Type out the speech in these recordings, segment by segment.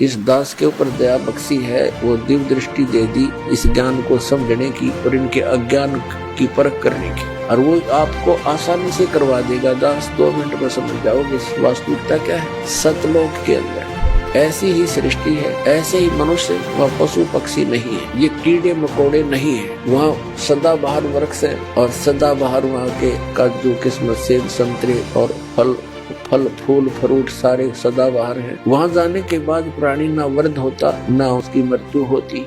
इस दास के ऊपर दया बख्शी है, वो दिव्य दृष्टि दे दी इस ज्ञान को समझने की और इनके अज्ञान की परख करने की, और वो आपको आसानी से करवा देगा। दास 2 मिनट में समझ जाओगे वास्तविकता क्या है। सतलोक के अंदर ऐसी ही सृष्टि है, ऐसे ही मनुष्य, वह पशु पक्षी नहीं है, ये कीड़े मकोड़े नहीं है। वहाँ सदाबहार वृक्ष है और सदाबहार वहाँ के का जो किस्मत सेब संतरे और फल फूल फ्रूट सारे सदाबहार हैं। वहाँ जाने के बाद प्राणी ना वृद्ध होता ना उसकी मृत्यु होती।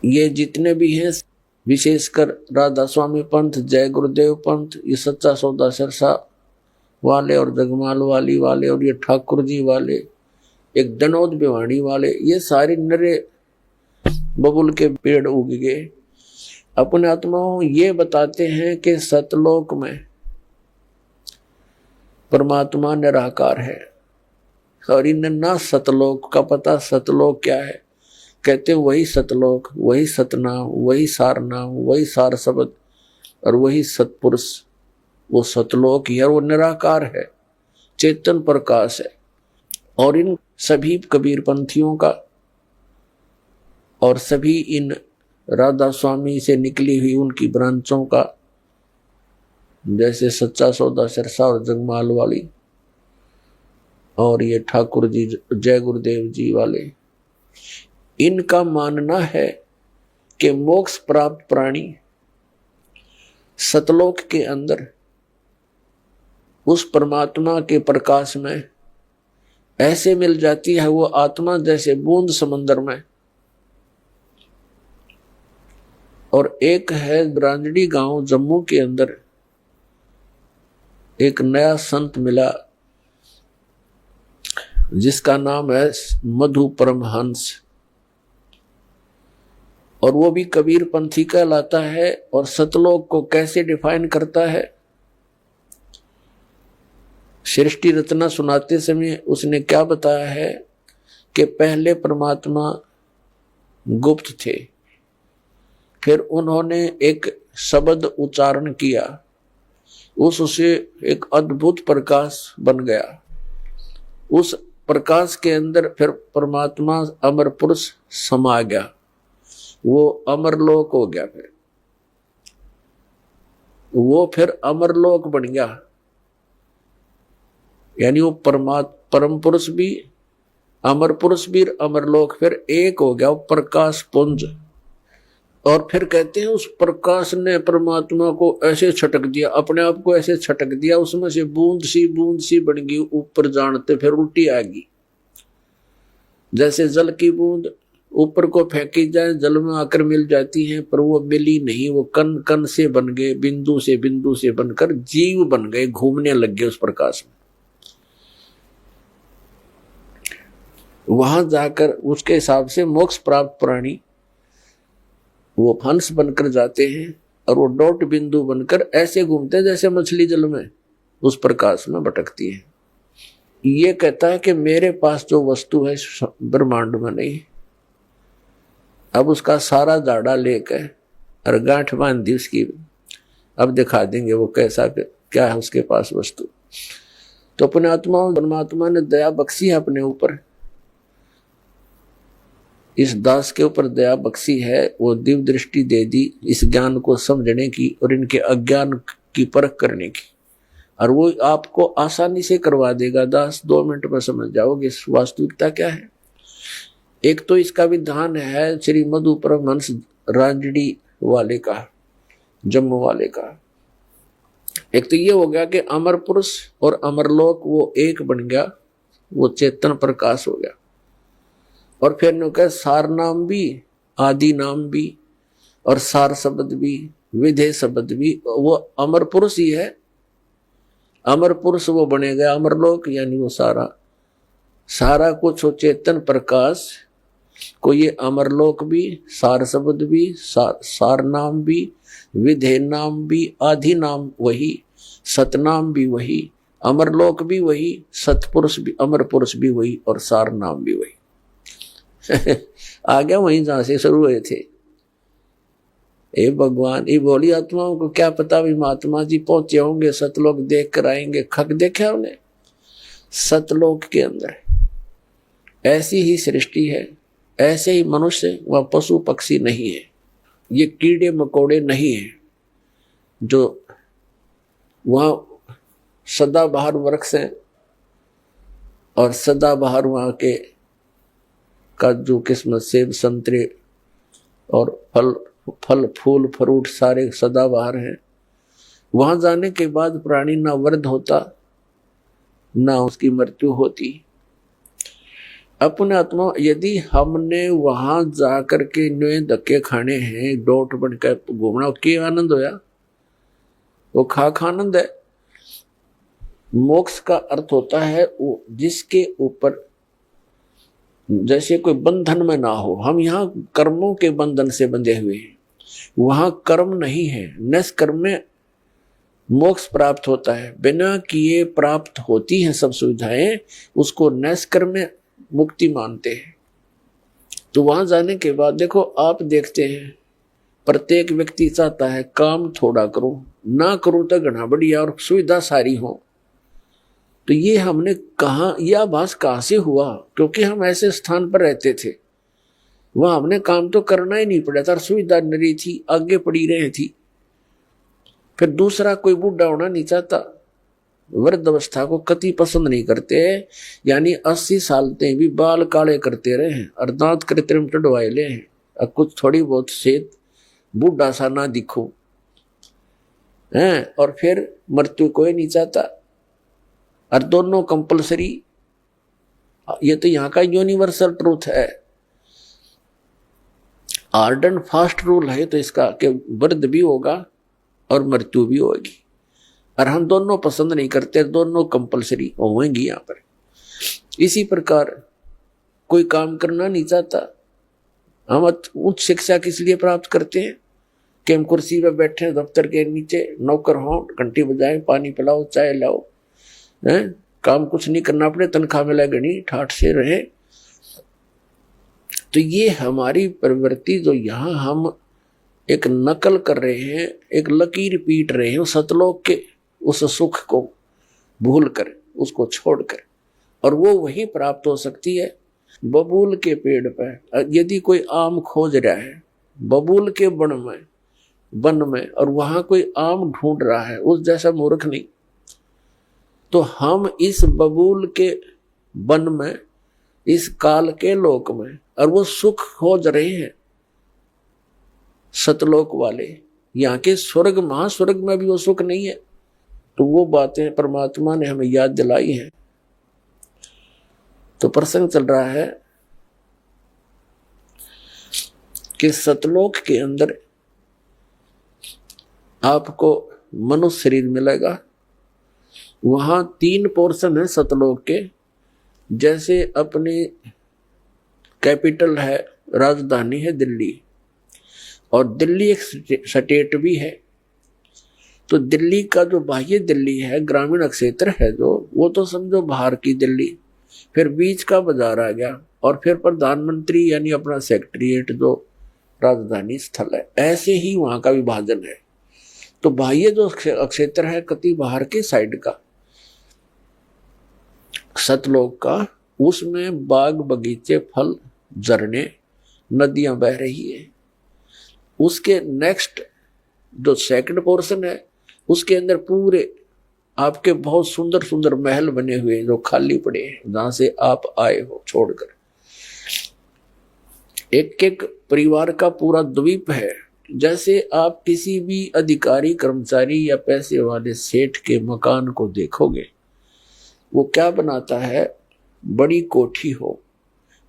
ये जितने भी हैं, विशेषकर राधा स्वामी पंथ, जय गुरुदेव पंथ, ये सच्चा सौदा सिरसा वाले और जगमाल वाली वाले और ये ठाकुर जी वाले, एक दनौद भिवाड़ी वाले, ये सारे नरे बबुल के पेड़ उग गए। अपने आत्माओं ये बताते हैं कि सतलोक में परमात्मा निराकार है, और इन्हें ना सतलोक का पता। सतलोक क्या है? कहते वही सतलोक, वही सतनाम, वही सारनाम, वही सार शब्द और वही सतपुरुष, वो सतलोक ही है। वो निराकार है, चेतन प्रकाश है। और इन सभी कबीर पंथियों का और सभी इन राधा स्वामी से निकली हुई उनकी ब्रांचों का, जैसे सच्चा सौदा सिरसा और जगमाल वाली और ये ठाकुर जी जय गुरुदेव जी वाले, इनका मानना है कि मोक्ष प्राप्त प्राणी सतलोक के अंदर उस परमात्मा के प्रकाश में ऐसे मिल जाती है, वो आत्मा जैसे बूंद समंदर में। और एक है ब्रांजड़ी गांव जम्मू के अंदर, एक नया संत मिला जिसका नाम है मधु परमहंस, और वो भी कबीर पंथी कहलाता है। और सतलोक को कैसे डिफाइन करता है, सृष्टि रचना सुनाते समय उसने क्या बताया है कि पहले परमात्मा गुप्त थे, फिर उन्होंने एक शब्द उच्चारण किया, उससे एक अद्भुत प्रकाश बन गया। उस प्रकाश के अंदर फिर परमात्मा अमर पुरुष समा गया, वो अमरलोक हो गया। फिर वो फिर अमरलोक बन गया, यानी वो परम पुरुष भी, अमर पुरुष भी, अमरलोक फिर एक हो गया, वो प्रकाश पुंज। और फिर कहते हैं उस प्रकाश ने परमात्मा को ऐसे छटक दिया, अपने आप को ऐसे छटक दिया, उसमें से बूंद सी बन गई, ऊपर जानते फिर उल्टी आ गई। जैसे जल की बूंद ऊपर को फेंकी जाए, जल में आकर मिल जाती है, पर वो मिली नहीं, वो कण कण से बन गए, बिंदु से बनकर जीव बन गए, घूमने लग गए उस प्रकाश में। वहां जाकर उसके हिसाब से मोक्ष प्राप्त प्राणी वो हंस बनकर जाते हैं, और वो डॉट बिंदु बनकर ऐसे घूमते हैं जैसे मछली जल में उस प्रकाश में भटकती है। ये कहता है कि मेरे पास जो वस्तु है ब्रह्मांड में नहीं। अब उसका सारा जाड़ा लेकर और गांठ बांध दी उसकी, अब दिखा देंगे वो कैसा क्या है उसके पास वस्तु। तो अपने आत्मा परमात्मा ने दया बख्शी है अपने ऊपर, इस दास के ऊपर दया बख्शी है, वो दिव्य दृष्टि दे दी इस ज्ञान को समझने की और इनके अज्ञान की परख करने की, और वो आपको आसानी से करवा देगा। दास 2 मिनट में समझ जाओगे वास्तविकता क्या है। एक तो इसका विधान है श्री मधु परमहंस रांजड़ी वाले का, जम्मू वाले का। एक तो ये हो गया कि अमर पुरुष और अमरलोक वो एक बन गया, वो चेतन प्रकाश हो गया। और फिर न कहे सार नाम भी, आदि नाम भी, और सार शब्द भी, विधेय शब्द भी, वो अमर पुरुष ही है। अमर पुरुष वो बने गया अमरलोक, यानी वो सारा कुछ हो चेतन प्रकाश को, ये अमरलोक भी, सार शब्द भी, सार नाम भी, विधेय नाम भी, आदि नाम वही, सतनाम भी वही, अमरलोक भी वही, सतपुरुष भी, अमर पुरुष भी वही, और सार नाम भी वही। आ गया वहीं जहां से शुरू हुए थे। ए भगवान, ये बोली आत्माओं को क्या पता भी महात्मा जी पहुंचे होंगे, सतलोक देख कर आएंगे। खक देखा उन्हें सतलोक के अंदर ऐसी ही सृष्टि है, ऐसे ही मनुष्य, वह पशु पक्षी नहीं है, ये कीड़े मकोड़े नहीं है जो वहाँ सदाबहार वृक्ष हैं और सदाबहार वहाँ के काजू किस्मत सेब संतरे और फल फूल फ्रूट सारे सदाबहार हैं। वहां जाने के बाद प्राणी ना वृद्ध होता ना उसकी मृत्यु होती। अपने आत्मा यदि हमने वहां जाकर के नए धक्के खाने हैं, डोट बनकर घूमना, क्या आनंद होया? वो खाक आनंद है। मोक्ष का अर्थ होता है वो जिसके ऊपर जैसे कोई बंधन में ना हो। हम यहाँ कर्मों के बंधन से बंधे हुए हैं, वहां कर्म नहीं है। निष्कर्म में मोक्ष प्राप्त होता है, बिना किए प्राप्त होती हैं सब सुविधाएं, उसको निष्कर्म में मुक्ति मानते हैं। तो वहां जाने के बाद देखो, आप देखते हैं प्रत्येक व्यक्ति चाहता है काम थोड़ा करूं, ना करूं तो घना बढ़िया और सुविधा सारी हो। तो ये हमने कहा, यह आभास कहां से हुआ? क्योंकि हम ऐसे स्थान पर रहते थे, वहां हमने काम तो करना ही नहीं पड़ा था, सुविधा नरी थी, आगे पड़ी रही थी। फिर दूसरा कोई बूढ़ा होना नहीं चाहता, वृद्ध अवस्था को कति पसंद नहीं करते, यानी 80 साल तक भी बाल काले करते रहे हैं और दांत कृत्रिम टडवाए ले हैं, और कुछ थोड़ी बहुत सेहत बूढ़ा सा ना दिखो है। और फिर मृत्यु कोई नहीं चाहता, और दोनों कंपलसरी। ये तो यहाँ का यूनिवर्सल ट्रूथ है, हार्ड एंड फास्ट रूल है तो इसका कि वृद्ध भी होगा और मृत्यु भी होगी, और हम दोनों पसंद नहीं करते, दोनों कंपलसरी होंगी यहाँ पर। इसी प्रकार कोई काम करना नहीं चाहता, हम उच्च शिक्षा किस लिए प्राप्त करते हैं कि हम कुर्सी पर बैठे दफ्तर के नीचे, नौकर हों, घंटी बजाएं, पानी पिलाओ, चाय लाओ, हैं? काम कुछ नहीं करना पड़े, तनख्वाह मिला गणी ठाठ से रहे। तो ये हमारी प्रवृत्ति जो यहाँ हम एक नकल कर रहे हैं, एक लकीर पीट रहे हैं सतलोक के उस सुख को भूल कर, उसको छोड़कर, और वो वही प्राप्त हो सकती है। बबूल के पेड़ पर यदि कोई आम खोज रहा है, बबूल के वन में, और वहां कोई आम ढूंढ रहा है, उस जैसा मूर्ख नहीं। तो हम इस बबूल के वन में, इस काल के लोक में, और वो सुख खोज रहे हैं सतलोक वाले। यहाँ के स्वर्ग महास्वर्ग में भी वो सुख नहीं है। तो वो बातें परमात्मा ने हमें याद दिलाई हैं। तो प्रसंग चल रहा है कि सतलोक के अंदर आपको मनुष्य शरीर मिलेगा। वहां 3 पोर्शन है सतलोक के। जैसे अपनी कैपिटल है, राजधानी है दिल्ली, और दिल्ली एक स्टेट भी है। तो दिल्ली का जो बाह्य दिल्ली है, ग्रामीण क्षेत्र है जो, वो तो समझो बाहर की दिल्ली। फिर बीच का बाजार आ गया, और फिर प्रधानमंत्री यानी अपना सेक्रेटरीट जो राजधानी स्थल है। ऐसे ही वहां का विभाजन है। तो बाह्य जो क्षेत्र है कति बाहर के साइड का सतलोक का, उसमें बाग बगीचे, फल, झरने, नदियां बह रही है। उसके नेक्स्ट जो सेकंड पोर्शन है, उसके अंदर पूरे आपके बहुत सुंदर सुंदर महल बने हुए जो खाली पड़े हैं, जहां से आप आए हो छोड़कर। एक एक परिवार का पूरा द्वीप है। जैसे आप किसी भी अधिकारी, कर्मचारी या पैसे वाले सेठ के मकान को देखोगे, वो क्या बनाता है? बड़ी कोठी हो,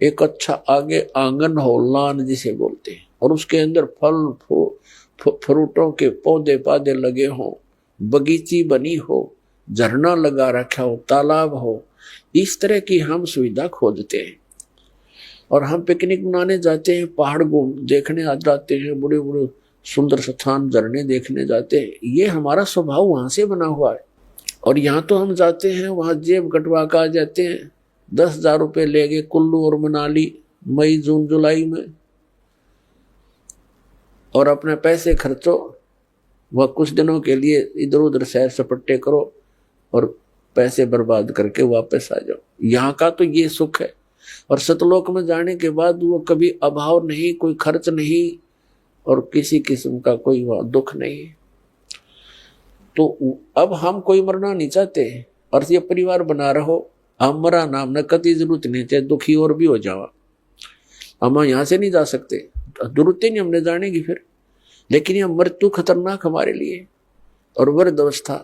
एक अच्छा आगे आंगन हो, लान जिसे बोलते हैं, और उसके अंदर फल फ्रूटों के पौधे पादे लगे हों, बगीची बनी हो, झरना लगा रखा हो, तालाब हो। इस तरह की हम सुविधा खोजते हैं। और हम पिकनिक मनाने जाते हैं, पहाड़ देखने आ जाते हैं, बड़े बड़े सुंदर स्थान, झरने देखने जाते हैं। ये हमारा स्वभाव वहां से बना हुआ है। और यहाँ तो हम जाते हैं, वहां जेब कटवा कर आ जाते हैं, 10,000 रुपये ले गए कुल्लू और मनाली मई जून जुलाई में, और अपने पैसे खर्चो, वह कुछ दिनों के लिए इधर उधर सैर सपट्टे करो और पैसे बर्बाद करके वापस आ जाओ। यहाँ का तो ये सुख है। और सतलोक में जाने के बाद वो कभी अभाव नहीं, कोई खर्च नहीं और किसी किस्म का कोई दुख नहीं। तो अब हम कोई मरना नहीं चाहते और ये परिवार बना रहो, हम मरा नाम न कति जरूरत नहीं, चाहे दुखी और भी हो जावा, हम यहाँ से नहीं जा सकते, जरूरत ही नहीं हमने जाने की फिर। लेकिन यह मृत्यु खतरनाक हमारे लिए और वृद्ध अवस्था,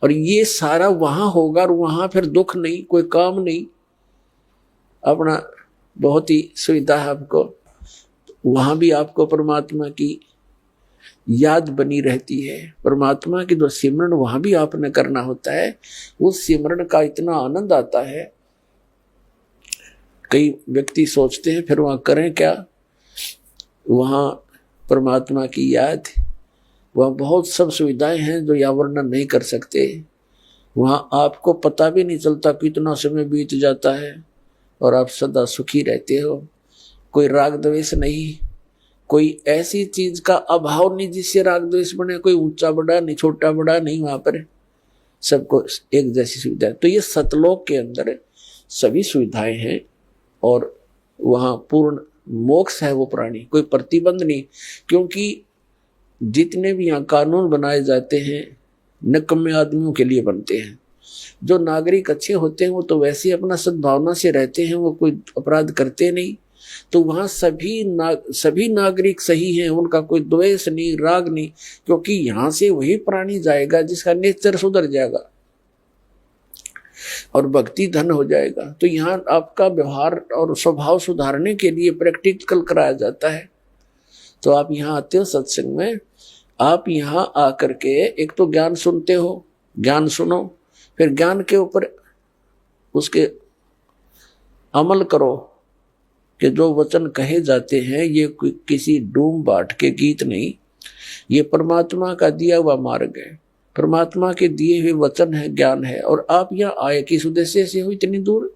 और ये सारा वहां होगा और वहां फिर दुख नहीं, कोई काम नहीं, अपना बहुत ही सुविधा है आपको। वहां भी आपको परमात्मा की याद बनी रहती है, परमात्मा की जो सिमरन वहां भी आपने करना होता है। उस सिमरन का इतना आनंद आता है, कई व्यक्ति सोचते हैं फिर वहां करें क्या, वहां परमात्मा की याद, वहां बहुत सब सुविधाएं हैं जो या वर्णन नहीं कर सकते। वहां आपको पता भी नहीं चलता कितना समय बीत जाता है और आप सदा सुखी रहते हो, कोई राग द्वेष नहीं, कोई ऐसी चीज का अभाव नहीं जिससे राग द्वेष बने, कोई ऊंचा बड़ा नहीं, छोटा बड़ा नहीं, वहां पर सबको एक जैसी सुविधा है। तो ये सतलोक के अंदर सभी सुविधाएं हैं और वहां पूर्ण मोक्ष है वो प्राणी, कोई प्रतिबंध नहीं। क्योंकि जितने भी यहाँ कानून बनाए जाते हैं निकम्मे आदमियों के लिए बनते हैं। जो नागरिक अच्छे होते हैं वो तो वैसे अपना सद्भावना से रहते हैं, वो कोई अपराध करते नहीं। तो वहाँ सभी नागरिक सही हैं, उनका कोई द्वेष नहीं, राग नहीं, क्योंकि यहाँ से वही प्राणी जाएगा जिसका नेचर सुधर जाएगा और भक्ति धन हो जाएगा। तो यहाँ आपका व्यवहार और स्वभाव सुधारने के लिए प्रैक्टिकल कराया जाता है। तो आप यहाँ आते हो सत्संग में, आप यहाँ आकर के एक तो ज्ञान सुनते हो, ज्ञान सुनो, फिर ज्ञान के ऊपर उसके अमल करो कि जो वचन कहे जाते हैं ये किसी डूम बाट के गीत नहीं, ये परमात्मा का दिया हुआ मार्ग है, परमात्मा के दिए हुए वचन है, ज्ञान है। और आप यहाँ आए किस उद्देश्य से हो इतनी दूर,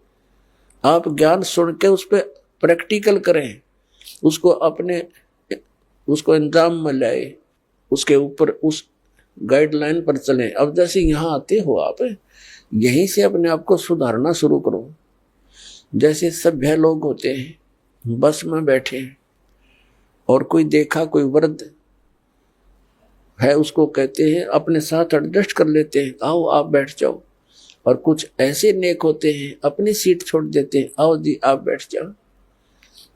आप ज्ञान सुन के उस पर प्रैक्टिकल करें, उसको अंजाम में लाए, उसके ऊपर उस गाइडलाइन पर चलें। अब जैसे यहाँ आते हो आप, यहीं से अपने आप को सुधारना शुरू करो। जैसे सभ्य लोग होते हैं, बस में बैठे और कोई देखा कोई वृद्ध है, उसको कहते हैं अपने साथ एडजस्ट कर लेते हैं, आओ आप बैठ जाओ। और कुछ ऐसे नेक होते हैं अपनी सीट छोड़ देते हैं, आओ जी आप बैठ जाओ।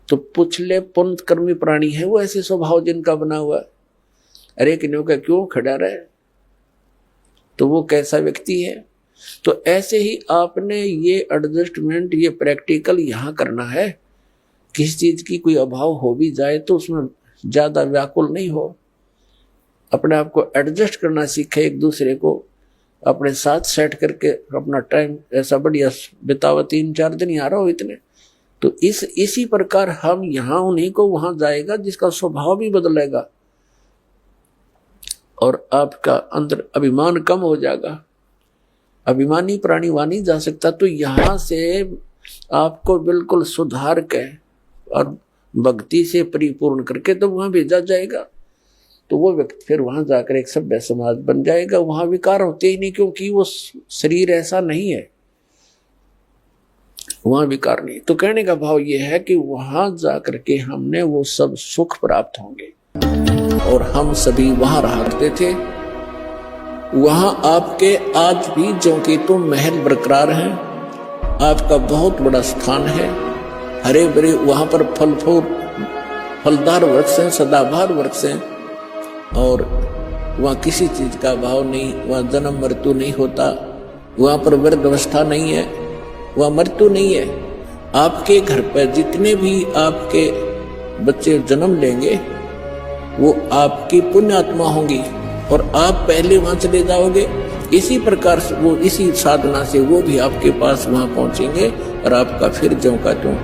तो पुछले पुण्य कर्मी प्राणी है वो, ऐसे स्वभाव जिनका बना हुआ, अरे किन्हों का क्यों खड़ा रहे, तो वो कैसा व्यक्ति है। तो ऐसे ही आपने ये एडजस्टमेंट, ये प्रैक्टिकल यहाँ करना है। किस चीज की कोई अभाव हो भी जाए तो उसमें ज्यादा व्याकुल नहीं हो, अपने आप को एडजस्ट करना सीखे, एक दूसरे को अपने साथ सेट करके अपना टाइम ऐसा बढ़िया बितावा। 3-4 दिन यहाँ रहो इतने, तो इसी प्रकार हम यहाँ उन्हीं को वहां जाएगा जिसका स्वभाव भी बदलेगा और आपका अंदर अभिमान कम हो जाएगा। अभिमानी प्राणी वहां नहीं जा सकता। तो यहाँ से आपको बिल्कुल सुधार के और भक्ति से परिपूर्ण करके तो वहां भेजा जाएगा। तो वो व्यक्ति फिर वहां जाकर एक सभ्य समाज बन जाएगा। वहां विकार होते ही नहीं, क्योंकि वो शरीर ऐसा नहीं है, वहां विकार नहीं। तो कहने का भाव ये है कि वहां जाकर के हमने वो सब सुख प्राप्त होंगे और हम सभी वहां रहा करते थे। वहां आपके आज भी जो कि तुम महल बरकरार हैं, आपका बहुत बड़ा स्थान है, हरे भरे वहां पर फलदार वृक्ष हैं, सदाबहार वृक्ष हैं और वहां किसी चीज का अभाव नहीं, वहां जन्म मृत्यु नहीं होता, वहां पर वृद्ध अवस्था नहीं है, वहां मृत्यु नहीं है। आपके घर पर जितने भी आपके बच्चे जन्म लेंगे वो आपकी पुण्यात्मा होंगी और आप पहले वहां चले जाओगे। इसी प्रकार से वो इसी साधना से वो भी आपके पास वहां पहुंचेंगे और आपका फिर ज्यों का त्यों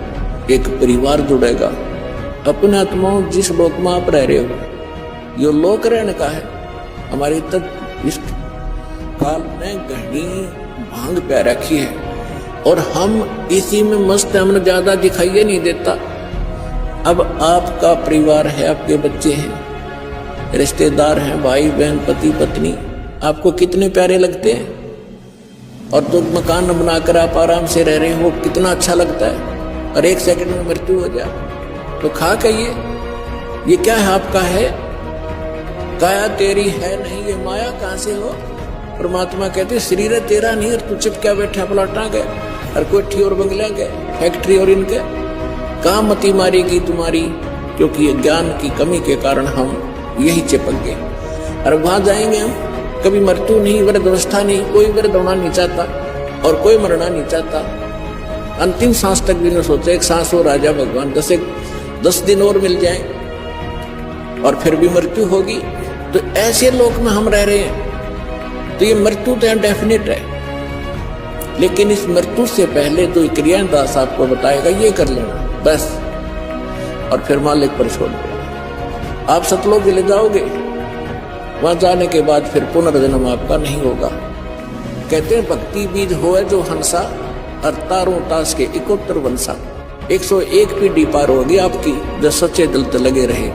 एक परिवार जुड़ेगा। अपने आत्माओं जिस लोक में आप रह रहे हो ये लोक रहने का है। हमारे तक इस काल में गहनी भांग प्या रखी है और हम इसी में मस्त, हमने ज्यादा दिखाई नहीं देता। अब आपका परिवार है, आपके बच्चे हैं, रिश्तेदार हैं, भाई बहन, पति पत्नी, आपको कितने प्यारे लगते हैं। और तो मकान बनाकर आप आराम से रह रहे हो, कितना अच्छा लगता है। और 1 सेकंड में मृत्यु हो जाए तो खा कहिए ये क्या है आपका है, काया तेरी है नहीं, ये माया कहां से हो। परमात्मा कहते शरीर तेरा नहीं, और तू चुप क्या बैठा पलटा गए, और कोठी और बंगला गए, फैक्ट्री और इनके कहां मती मारेगी तुम्हारी, क्योंकि ये ज्ञान की कमी के कारण हम यही चिपक गए। और वहां जाएंगे हम, कभी मृत्यु नहीं, वृद्धावस्था नहीं, कोई वृद्ध होना नहीं चाहता और कोई मरना नहीं चाहता। अंतिम सांस तक भी न सोचे, एक सांस हो राजा भगवान 10 दिन और मिल जाए और फिर भी मृत्यु होगी। तो ऐसे लोक में हम रह रहे हैं, तो ये मृत्यु तो डेफिनेट है, लेकिन इस मृत्यु से पहले तो क्रिया दास आपको बताएगा ये कर लेना बस, और फिर मालिक पर छोड़ दो। आप सतलोक ले जाओगे, वहां जाने के बाद फिर पुनर्जन्म आपका नहीं होगा। कहते हैं भक्ति बीज होए जो हंसा, और तारों तास के 71 वंशा। 101 पीढ़ी पार होगी आपकी, जो सच्चे दिल से लगे रहे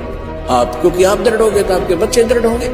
आप, क्योंकि आप दृढ़ होगे तो आपके बच्चे दृढ़ होंगे।